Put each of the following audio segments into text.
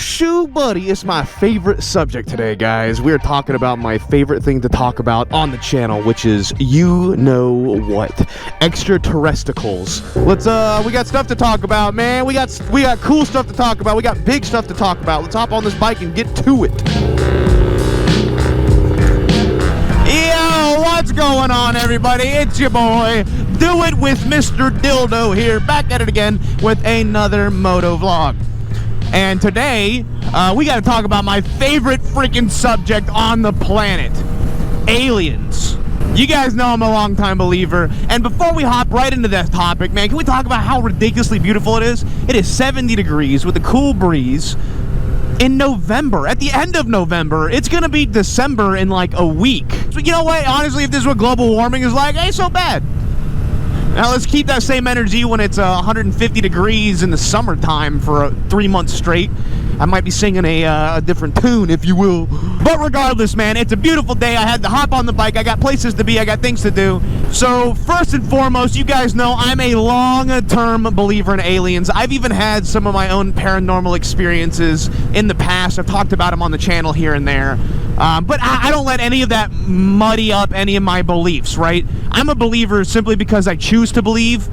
Shoe buddy, it's my favorite subject today, guys. We're talking about my favorite thing to talk about on the channel, which is you know what, extraterrestrials. Let's we got stuff to talk about, man. We got cool stuff to talk about. We got big stuff to talk about. Let's hop on this bike and get to it. Yo, what's going on, everybody? It's your boy, Do It With Mr. Dildo here, back at it again with another moto vlog. And today, we got to talk about my favorite freaking subject on the planet, aliens. You guys know I'm a longtime believer. And before we hop right into that topic, man, can we talk about how ridiculously beautiful it is? It is 70 degrees with a cool breeze in November. At the end of November, it's going to be December in like a week. So you know what? Honestly, if this is what global warming is like, ain't so bad. Now let's keep that same energy when it's 150 degrees in the summertime for 3 months straight. I might be singing a different tune, if you will. But regardless, man, it's a beautiful day. I had to hop on the bike. I got places to be. I got things to do. So first and foremost, you guys know I'm a long-term believer in aliens. I've even had some of my own paranormal experiences in the past. I've talked about them on the channel here and there. But I don't let any of that muddy up any of my beliefs, right? I'm a believer simply because I choose to believe.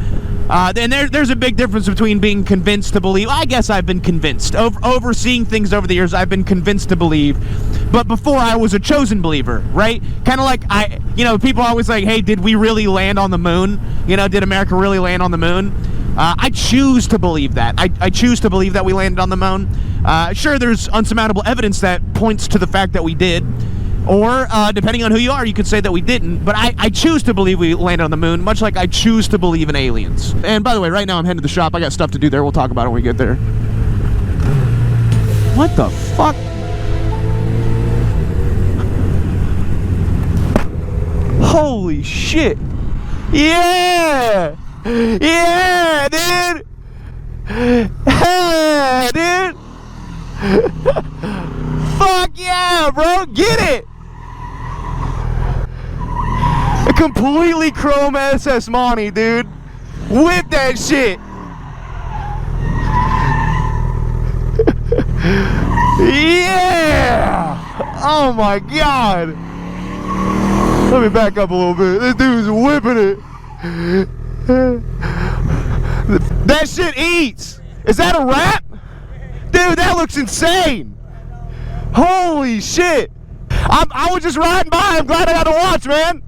And there's a big difference between being convinced to believe. I guess I've been convinced. Overseeing things over the years, I've been convinced to believe. But before, I was a chosen believer, right? Kind of like, people are always like, hey, did we really land on the moon? You know, did America really land on the moon? I choose to believe that. I choose to believe that we landed on the moon. Sure, there's unsurmountable evidence that points to the fact that we did. Or, depending on who you are, you could say that we didn't. But I choose to believe we landed on the moon, much like I choose to believe in aliens. And by the way, right now I'm heading to the shop. I got stuff to do there. We'll talk about it when we get there. What the fuck? Holy shit. Yeah! Yeah, dude! Hey, dude! Fuck yeah, bro! Get it! A completely chrome SS Monty, dude. Whip that shit! Yeah! Oh my god! Let me back up a little bit. This dude's whipping it. That shit eats! Is that a wrap? Dude, that looks insane! Holy shit! I was just riding by. I'm glad I got to watch, man.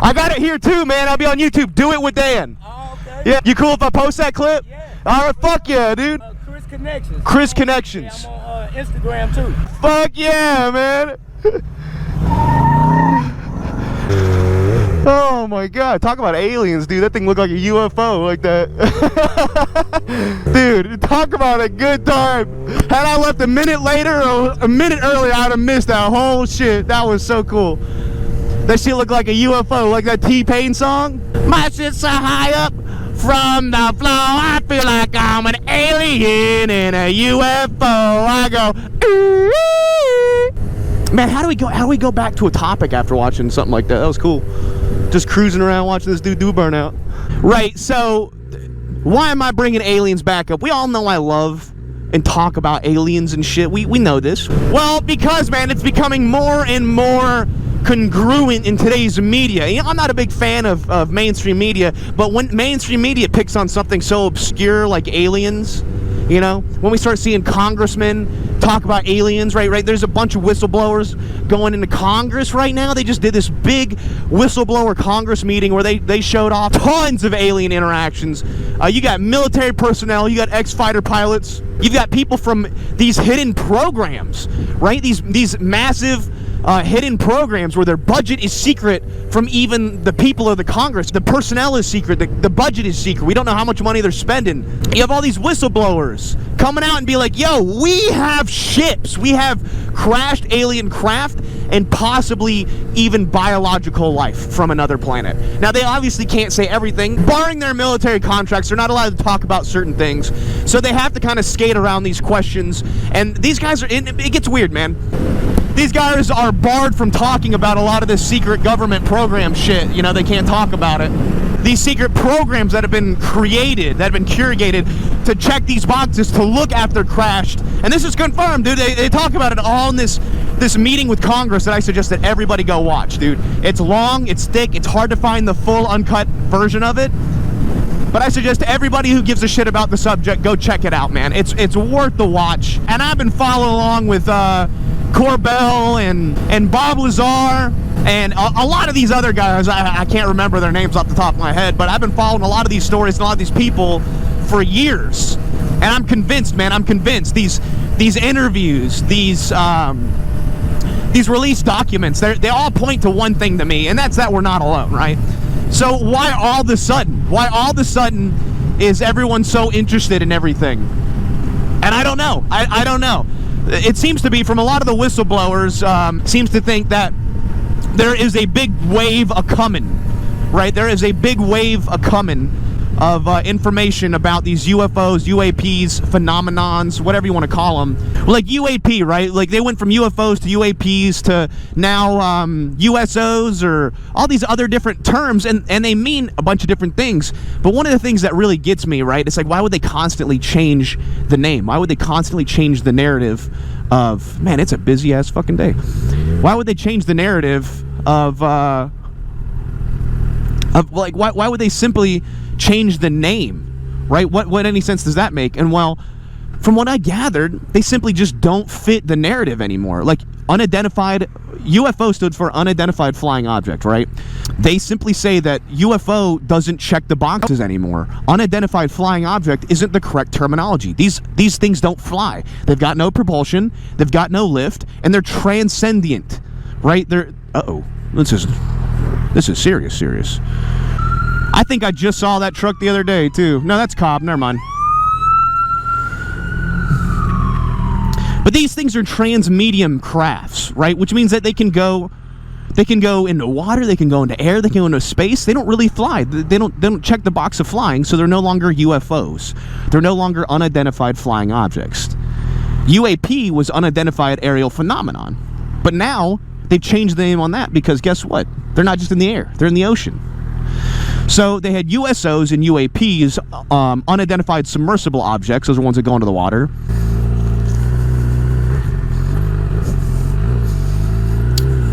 I got it here too, man. I'll be on YouTube. Do It With Dan. Oh, okay. Yeah, you cool if I post that clip? Yeah. All right, fuck yeah, dude. Chris Connections. Chris Connections. Yeah, I'm on Instagram too. Fuck yeah, man. Oh my god, talk about aliens, dude. That thing looked like a UFO like that. Dude, talk about a good time. Had I left a minute later or a minute earlier, I'd have missed that whole shit. That was so cool. That shit looked like a UFO, like that T-Pain song. My shit's so high up from the floor, I feel like I'm an alien in a UFO. I go, ooh. Man, how do we go back to a topic after watching something like that? That was cool. Just cruising around watching this dude do burnout. Right, so why am I bringing aliens back up? We all know I love and talk about aliens and shit. We know this. Well, because, man, it's becoming more and more congruent in today's media. You know, I'm not a big fan of mainstream media, but when mainstream media picks on something so obscure like aliens, you know, when we start seeing congressmen talk about aliens, right? There's a bunch of whistleblowers going into Congress right now. They just did this big whistleblower Congress meeting where they showed off tons of alien interactions. You got military personnel, you got ex-fighter pilots, you've got people from these hidden programs, right? These massive hidden programs where their budget is secret from even the people of the Congress. The personnel is secret. The budget is secret. We don't know how much money they're spending. You have all these whistleblowers coming out and be like, yo, we have ships. We have crashed alien craft and possibly even biological life from another planet. Now, they obviously can't say everything. Barring their military contracts, they're not allowed to talk about certain things. So they have to kind of skate around these questions. And these guys it gets weird, man. These guys are barred from talking about a lot of this secret government program shit. You know, they can't talk about it. these secret programs that have been created, that have been curated to check these boxes, to look after crashed. And this is confirmed, dude. They talk about it all in this meeting with Congress that I suggest that everybody go watch, dude. It's long, it's thick, it's hard to find the full uncut version of it. But I suggest everybody who gives a shit about the subject, go check it out, man. It's worth the watch. And I've been following along with Corbell and Bob Lazar and a lot of these other guys. I can't remember their names off the top of my head, but I've been following a lot of these stories and a lot of these people for years. And I'm convinced, man, I'm convinced these interviews, these released documents, they all point to one thing to me, and that's that we're not alone, right? So why all of a sudden is everyone so interested in everything? And I don't know. I don't know. It seems to be, from a lot of the whistleblowers, seems to think that there is a big wave a-coming, right? There is a big wave a-coming of information about these UFOs, UAPs, phenomenons, whatever you want to call them. Like UAP, right? Like they went from UFOs to UAPs to now USOs, or all these other different terms, and they mean a bunch of different things. But one of the things that really gets me, right, it's like, why would they constantly change the name? Why would they constantly change the narrative of, man, it's a busy ass fucking day. Why would they change the narrative of like, why would they simply change the name, right? What any sense does that make? And well, from what I gathered, they simply just don't fit the narrative anymore. Like unidentified, UFO stood for unidentified flying object, right? They simply say that UFO doesn't check the boxes anymore. Unidentified flying object isn't the correct terminology. These things don't fly. They've got no propulsion, they've got no lift, and they're transcendent, right? They're this is serious. I think I just saw that truck the other day, too. No, that's Cobb. Never mind. But these things are transmedium crafts, right? Which means that they can go into water, they can go into air, they can go into space. They don't really fly. They don't check the box of flying, so they're no longer UFOs. They're no longer unidentified flying objects. UAP was unidentified aerial phenomenon. But now they've changed the name on that because guess what? They're not just in the air. They're in the ocean. So they had USOs and UAPs, unidentified submersible objects. Those are ones that go into the water.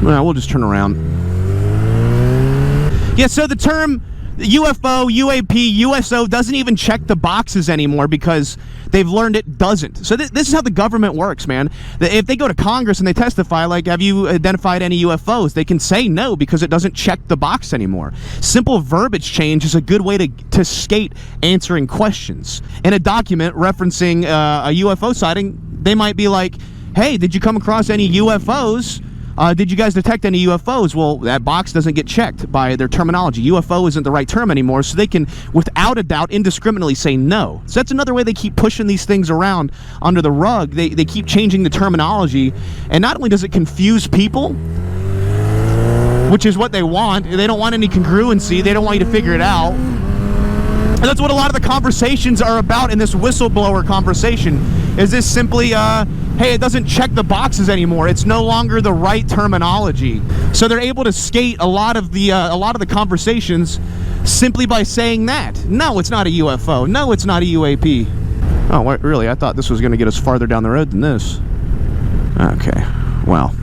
Well, we'll just turn around. Yeah, so the term UFO, UAP, USO doesn't even check the boxes anymore because they've learned it doesn't. So this is how the government works, man. If they go to Congress and they testify, like, have you identified any UFOs? They can say no because it doesn't check the box anymore. Simple verbiage change is a good way to skate answering questions. In a document referencing a UFO sighting, they might be like, hey, did you come across any UFOs? Did you guys detect any UFOs? Well, that box doesn't get checked by their terminology. UFO isn't the right term anymore, so they can, without a doubt, indiscriminately say no. So that's another way they keep pushing these things around under the rug. They keep changing the terminology, and not only does it confuse people, which is what they want, they don't want any congruency, they don't want you to figure it out. And that's what a lot of the conversations are about in this whistleblower conversation, is this simply, hey, it doesn't check the boxes anymore. It's no longer the right terminology. So they're able to skate a lot of the conversations simply by saying that. No, it's not a UFO. No, it's not a UAP. Oh, what, really? I thought this was going to get us farther down the road than this. Okay, well,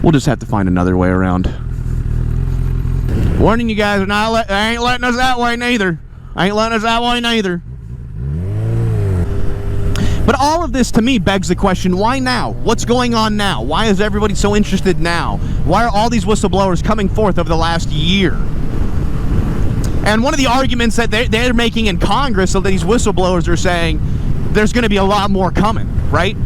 we'll just have to find another way around. Warning you guys, I ain't letting us that way neither. But all of this, to me, begs the question, why now? What's going on now? Why is everybody so interested now? Why are all these whistleblowers coming forth over the last year? And one of the arguments that they're making in Congress, so that these whistleblowers are saying, there's going to be a lot more coming, right?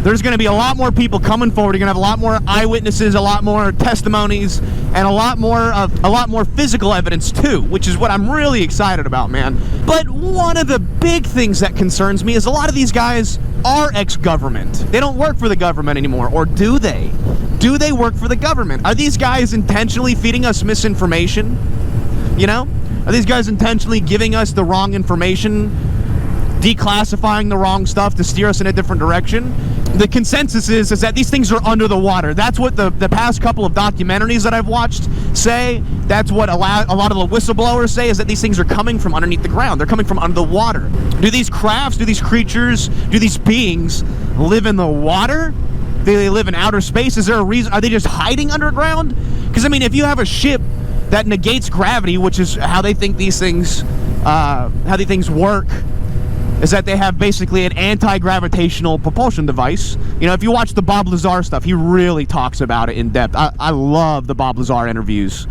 There's going to be a lot more people coming forward. You're going to have a lot more eyewitnesses, a lot more testimonies, and a lot more physical evidence too, which is what I'm really excited about, man. But one of the big things that concerns me is a lot of these guys are ex-government. They don't work for the government anymore, or do they? Do they work for the government? Are these guys intentionally feeding us misinformation? You know? Are these guys intentionally giving us the wrong information, declassifying the wrong stuff to steer us in a different direction? the consensus is that these things are under the water. That's what the past couple of documentaries that I've watched say. That's what a lot of the whistleblowers say, is that these things are coming from underneath the ground. They're coming from under the water. Do these crafts, do these creatures, do these beings live in the water? Do they live in outer space? Is there a reason? Are they just hiding underground? Because, I mean, if you have a ship that negates gravity, which is how they think these things work, is that they have basically an anti-gravitational propulsion device. You know, if you watch the Bob Lazar stuff, he really talks about it in depth. I love the Bob Lazar interviews.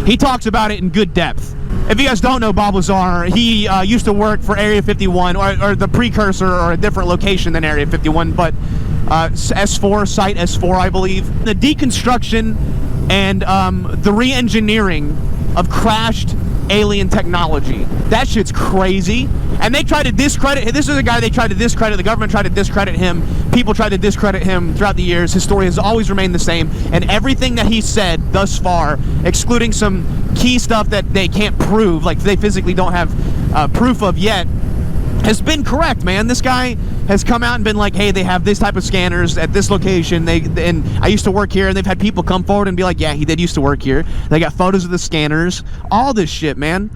He talks about it in good depth. If you guys don't know Bob Lazar, he used to work for Area 51, or the precursor, or a different location than Area 51, but S4, Site S4, I believe. The deconstruction and the re-engineering of crashed alien technology. That shit's crazy. And they tried to discredit, this is a guy they tried to discredit, the government tried to discredit him, people tried to discredit him throughout the years. His story has always remained the same, and everything that he said thus far, excluding some key stuff that they can't prove, like they physically don't have proof of yet, has been correct, man. This guy has come out and been like, hey, they have this type of scanners at this location, and I used to work here, and they've had people come forward and be like, yeah, he did used to work here. They got photos of the scanners, all this shit, man.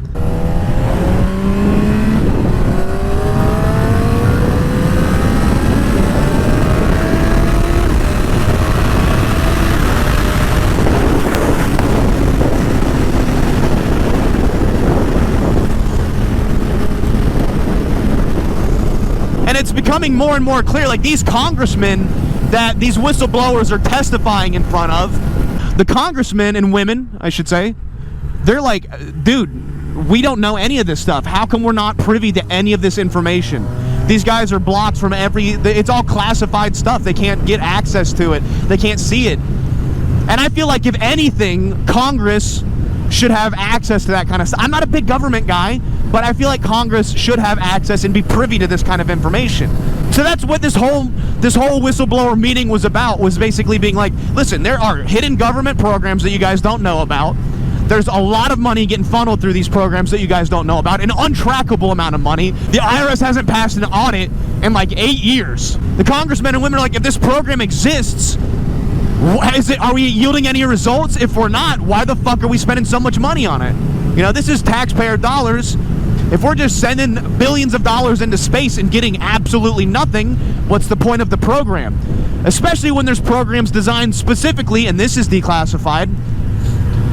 And it's becoming more and more clear, like these congressmen that these whistleblowers are testifying in front of, the congressmen and women, I should say, they're like, dude, we don't know any of this stuff. How come we're not privy to any of this information? These guys are blocked from it's all classified stuff. They can't get access to it. They can't see it. And I feel like if anything, Congress should have access to that kind of stuff. I'm not a big government guy, but I feel like Congress should have access and be privy to this kind of information. So that's what this whole whistleblower meeting was about, was basically being like, listen, there are hidden government programs that you guys don't know about. There's a lot of money getting funneled through these programs that you guys don't know about, an untrackable amount of money. The IRS hasn't passed an audit in like 8 years. The congressmen and women are like, if this program exists, are we yielding any results? If we're not, why the fuck are we spending so much money on it? You know, this is taxpayer dollars. If we're just sending billions of dollars into space and getting absolutely nothing, what's the point of the program? Especially when there's programs designed specifically, and this is declassified,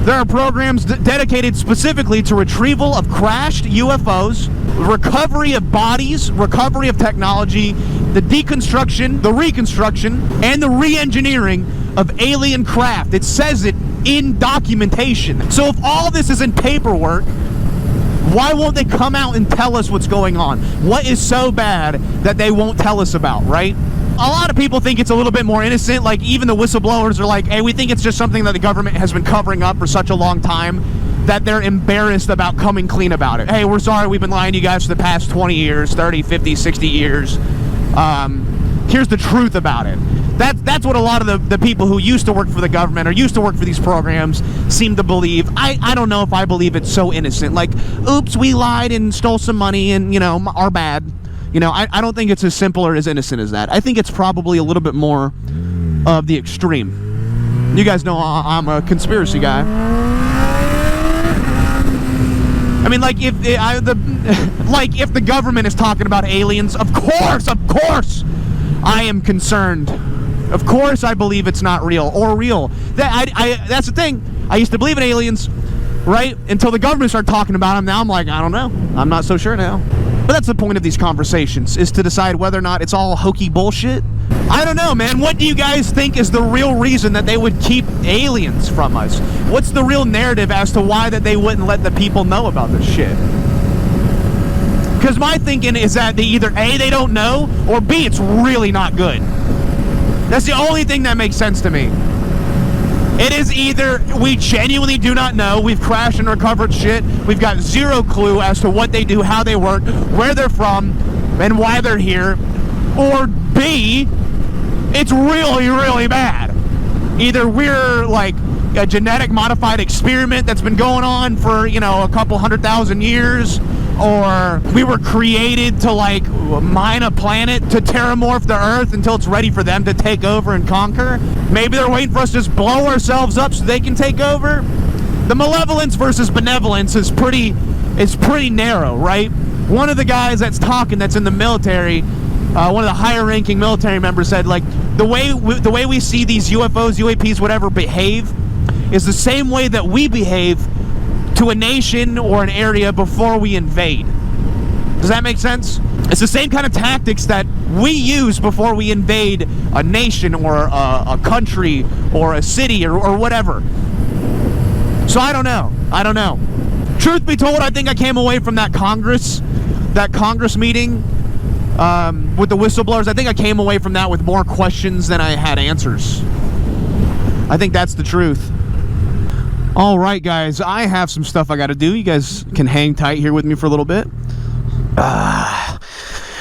there are programs dedicated specifically to retrieval of crashed UFOs, recovery of bodies, recovery of technology, the deconstruction, the reconstruction, and the re-engineering of alien craft. It says it in documentation. So if all this is in paperwork, why won't they come out and tell us what's going on? What is so bad that they won't tell us about, right? A lot of people think it's a little bit more innocent. Like, even the whistleblowers are like, hey, we think it's just something that the government has been covering up for such a long time that they're embarrassed about coming clean about it. Hey, we're sorry, we've been lying to you guys for the past 20 years, 30, 50, 60 years. Here's the truth about it. That's what a lot of the people who used to work for the government or used to work for these programs seem to believe. I don't know if I believe it's so innocent. Like, oops, we lied and stole some money and, you know, our bad. You know, I don't think it's as simple or as innocent as that. I think it's probably a little bit more of the extreme. You guys know I'm a conspiracy guy. I mean, like, if the government is talking about aliens, of course, I am concerned. Of course, I believe it's not real or real. That's the thing. I used to believe in aliens, right? Until the government started talking about them. Now I'm like, I don't know. I'm not so sure now. But that's the point of these conversations, is to decide whether or not it's all hokey bullshit. I don't know, man. What do you guys think is the real reason that they would keep aliens from us? What's the real narrative as to why that they wouldn't let the people know about this shit? Because my thinking is that they either A, they don't know, or B, it's really not good. That's the only thing that makes sense to me. It is either we genuinely do not know, we've crashed and recovered shit, we've got zero clue as to what they do, how they work, where they're from, and why they're here, or B, it's really, really bad. Either we're like a genetic modified experiment that's been going on for, you know, a couple 100,000 years, or we were created to like mine a planet to terramorph the Earth until it's ready for them to take over and conquer. Maybe they're waiting for us to just blow ourselves up so they can take over. The malevolence versus benevolence is pretty narrow, right? One of the guys that's talking, that's in the military, one of the higher ranking military members said, like, the way we see these UFOs, UAPs, whatever, behave is the same way that we behave to a nation or an area before we invade. Does that make sense? It's the same kind of tactics that we use before we invade a nation or a country or a city or whatever. So I don't know. Truth be told, I think I came away from that Congress meeting with the whistleblowers. I think I came away from that with more questions than I had answers. I think that's the truth. All right, guys, I have some stuff I got to do. You guys can hang tight here with me for a little bit.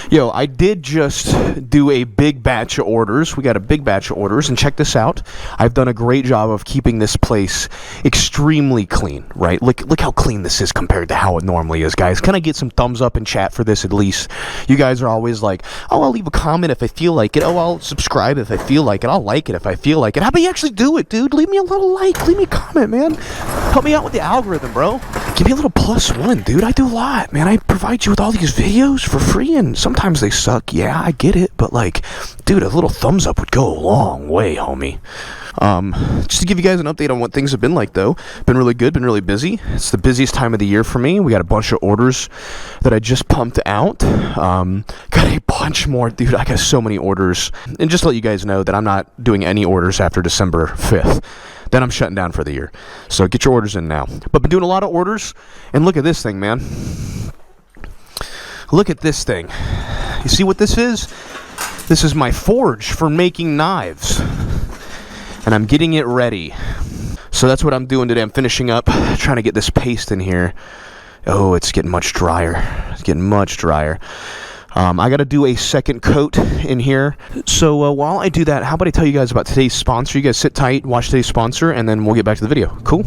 Yo, I did just do a big batch of orders. We got a big batch of orders, and check this out. I've done a great job of keeping this place extremely clean, right? Look how clean this is compared to how it normally is, guys. Can I get some thumbs up in chat for this at least? You guys are always like, oh, I'll leave a comment if I feel like it. Oh, I'll subscribe if I feel like it. I'll like it if I feel like it. How about you actually do it, dude? Leave me a little like. Leave me a comment, man. Help me out with the algorithm, bro. Give me a little +1, dude. I do a lot, man. I provide you with all these videos for free, and sometimes they suck. Yeah, I get it, but like, dude, a little thumbs up would go a long way, homie. Just to give you guys an update on what things have been like, though. Been really good, been really busy. It's the busiest time of the year for me. We got a bunch of orders that I just pumped out. Got a bunch more, dude. I got so many orders. And just to let you guys know that I'm not doing any orders after December 5th. Then I'm shutting down for the year. So get your orders in now. But been doing a lot of orders, and look at this thing, man. Look at this thing. You see what this is? This is my forge for making knives. And I'm getting it ready. So that's what I'm doing today. I'm finishing up, trying to get this paste in here. Oh, it's getting much drier. It's getting much drier. I got to do a second coat in here. So while I do that, how about I tell you guys about today's sponsor? You guys sit tight, watch today's sponsor, and then we'll get back to the video. Cool?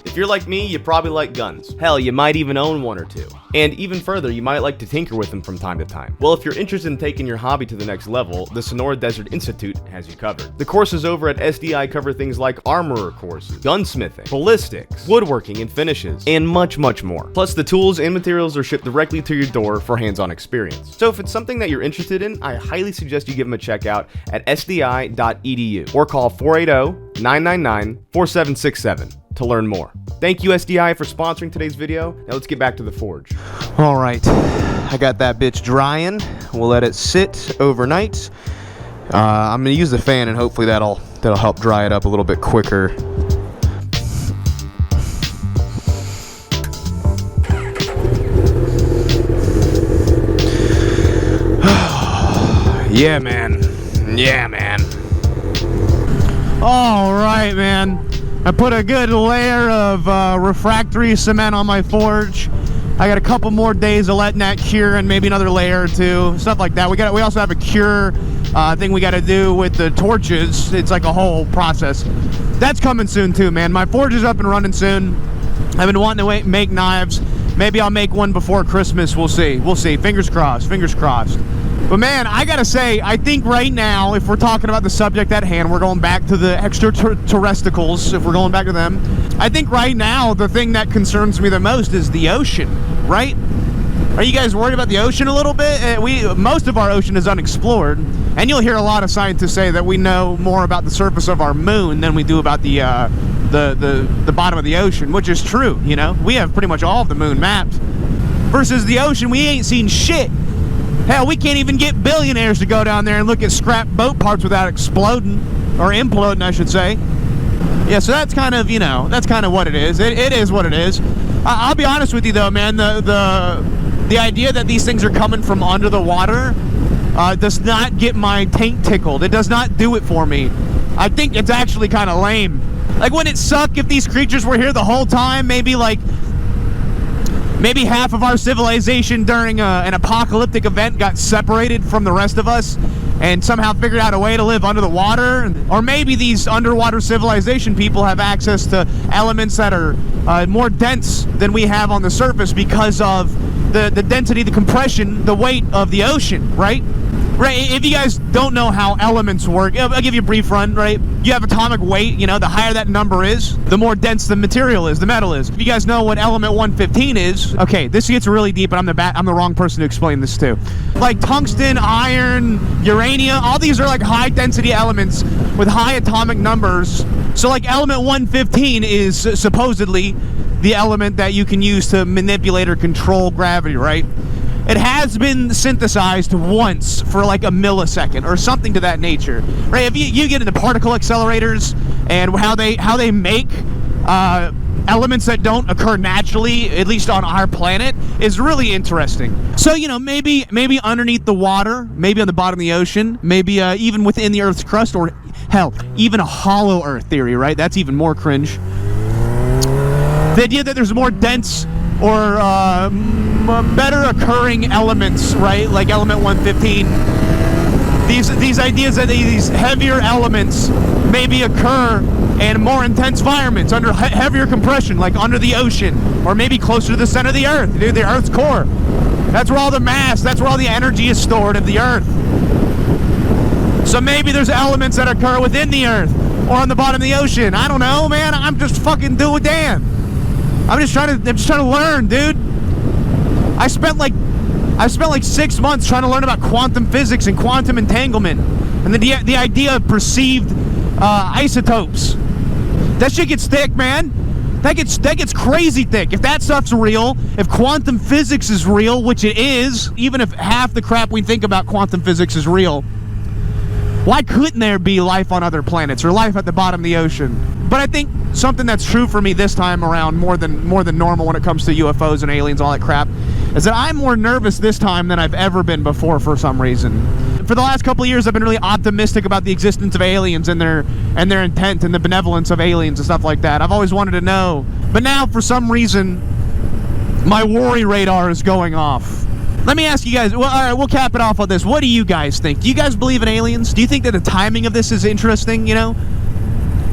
If you're like me, you probably like guns. Hell, you might even own one or two. And even further, you might like to tinker with them from time to time. Well, if you're interested in taking your hobby to the next level, the Sonora Desert Institute has you covered. The courses over at SDI cover things like armorer courses, gunsmithing, ballistics, woodworking and finishes, and much, much more. Plus, the tools and materials are shipped directly to your door for hands-on experience. So if it's something that you're interested in, I highly suggest you give them a check out at SDI.edu or call 480-999-4767 to learn more. Thank you, SDI, for sponsoring today's video. Now let's get back to the forge. All right, I got that bitch drying. We'll let it sit overnight. I'm gonna use the fan, and hopefully that'll help dry it up a little bit quicker. Yeah, man. Yeah, man. All right, man. I put a good layer of refractory cement on my forge. I got a couple more days of letting that cure, and maybe another layer or two, stuff like that. We also have a cure thing we got to do with the torches. It's like a whole process. That's coming soon too, man. My forge is up and running soon. I've been wanting to make knives. Maybe I'll make one before Christmas. We'll see. We'll see. Fingers crossed. Fingers crossed. But man, I gotta say, I think right now, if we're talking about the subject at hand, we're going back to the extraterrestrials, if we're going back to them. I think right now, the thing that concerns me the most is the ocean, right? Are you guys worried about the ocean a little bit? Most of our ocean is unexplored, and you'll hear a lot of scientists say that we know more about the surface of our moon than we do about the bottom of the ocean, which is true, you know? We have pretty much all of the moon mapped. Versus the ocean, we ain't seen shit. Hell, we can't even get billionaires to go down there and look at scrap boat parts without exploding, or imploding, I should say. Yeah, so that's kind of, you know, that's kind of what it is. It is what it is. I'll be honest with you, though, man. The idea that these things are coming from under the water does not get my taint tickled. It does not do it for me. I think it's actually kind of lame. Like, wouldn't it suck if these creatures were here the whole time? Maybe half of our civilization during an apocalyptic event got separated from the rest of us, and somehow figured out a way to live under the water. Or maybe these underwater civilization people have access to elements that are more dense than we have on the surface because of the density, the compression, the weight of the ocean, right? Right, if you guys don't know how elements work, I'll give you a brief run, right? You have atomic weight, you know, the higher that number is, the more dense the material is, the metal is. If you guys know what element 115 is, okay, this gets really deep, and I'm the wrong person to explain this to. Like tungsten, iron, uranium, all these are like high density elements with high atomic numbers. So like element 115 is supposedly the element that you can use to manipulate or control gravity, right? It has been synthesized once for like a millisecond or something to that nature, right? If you get into particle accelerators and how they make elements that don't occur naturally, at least on our planet, is really interesting. So, you know, maybe underneath the water, maybe on the bottom of the ocean, maybe even within the Earth's crust, or hell, even a hollow Earth theory, right? That's even more cringe. The idea that there's more dense or better occurring elements, right? Like element 115. These ideas that these heavier elements maybe occur in more intense environments, under heavier compression, like under the ocean, or maybe closer to the center of the Earth, dude, the Earth's core. That's where all the mass, that's where all the energy is stored of the Earth. So maybe there's elements that occur within the Earth or on the bottom of the ocean. I don't know, man. I'm just fucking doing damn. I'm just trying to learn, dude. I spent like 6 months trying to learn about quantum physics and quantum entanglement, and the idea of perceived isotopes. That shit gets thick, man. That gets crazy thick. If that stuff's real, if quantum physics is real, which it is, even if half the crap we think about quantum physics is real, why couldn't there be life on other planets or life at the bottom of the ocean? But I think something that's true for me this time around more than normal when it comes to UFOs and aliens, all that crap, is that I'm more nervous this time than I've ever been before for some reason. For the last couple of years, I've been really optimistic about the existence of aliens and their intent and the benevolence of aliens and stuff like that. I've always wanted to know. But now, for some reason, my worry radar is going off. Let me ask you guys, well, all right, we'll cap it off on this. What do you guys think? Do you guys believe in aliens? Do you think that the timing of this is interesting, you know?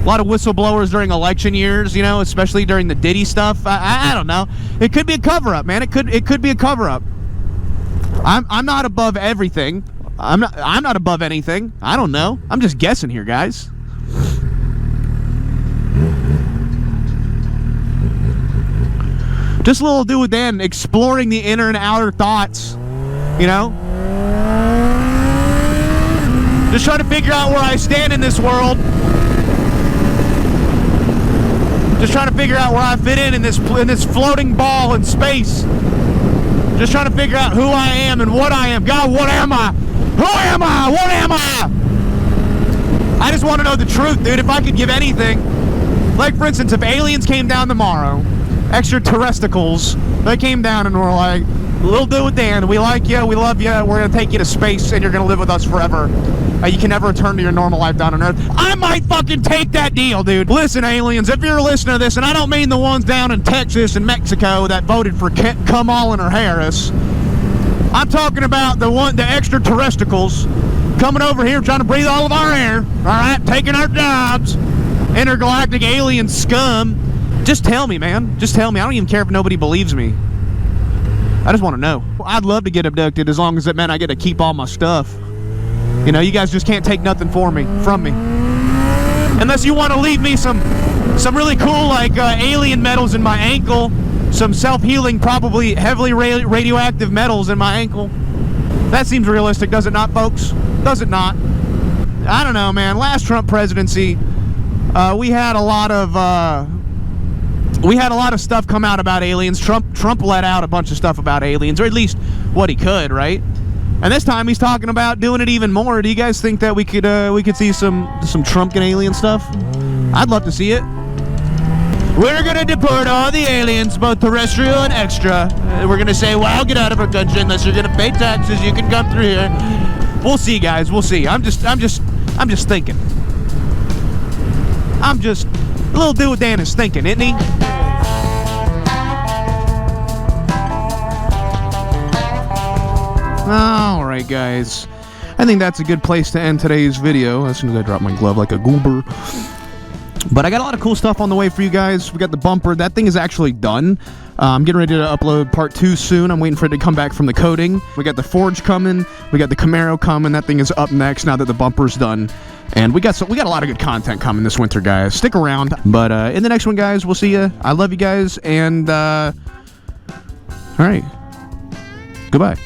A lot of whistleblowers during election years, you know, especially during the Diddy stuff. I don't know. It could be a cover-up, man. It could be a cover-up. I'm not above everything. I'm not above anything. I don't know. I'm just guessing here, guys. Just a little do with Dan, exploring the inner and outer thoughts, you know? Just trying to figure out where I stand in this world. Just trying to figure out where I fit in this floating ball in space. Just trying to figure out who I am and what I am. God, what am I? Who am I? What am I? I just want to know the truth, dude. If I could give anything, like for instance, if aliens came down tomorrow, extraterrestrials, they came down and were like, "Little dude with Dan, we like you, we love you, we're gonna take you to space and you're gonna live with us forever. You can never return to your normal life down on Earth." I might fucking take that deal, dude. Listen, aliens, if you're listening to this, and I don't mean the ones down in Texas and Mexico that voted for Kamala Harris. I'm talking about the extraterrestrials coming over here trying to breathe all of our air, all right, taking our jobs, intergalactic alien scum. Just tell me, man. Just tell me. I don't even care if nobody believes me. I just want to know. I'd love to get abducted as long as it meant I get to keep all my stuff. You know, you guys just can't take nothing from me. Unless you want to leave me some really cool, like, alien metals in my ankle. Some self-healing, probably heavily radioactive metals in my ankle. That seems realistic, does it not, folks? Does it not? I don't know, man. Last Trump presidency, we had a lot of stuff come out about aliens. Trump let out a bunch of stuff about aliens, or at least what he could, right? And this time he's talking about doing it even more. Do you guys think that we could see some Trump and alien stuff? I'd love to see it. We're gonna deport all the aliens, both terrestrial and extra. We're gonna say, well, get out of our country unless you're gonna pay taxes. You can come through here. We'll see, guys. We'll see. I'm just thinking. Little dude with Dan is thinking, isn't he? All right, guys. I think that's a good place to end today's video as soon as I drop my glove like a goober. But I got a lot of cool stuff on the way for you guys. We got the bumper. That thing is actually done. I'm getting ready to upload part 2 soon. I'm waiting for it to come back from the coating. We got the Forge coming. We got the Camaro coming. That thing is up next now that the bumper's done. And we got a lot of good content coming this winter, guys. Stick around. But in the next one, guys, we'll see you. I love you guys. And all right. Goodbye.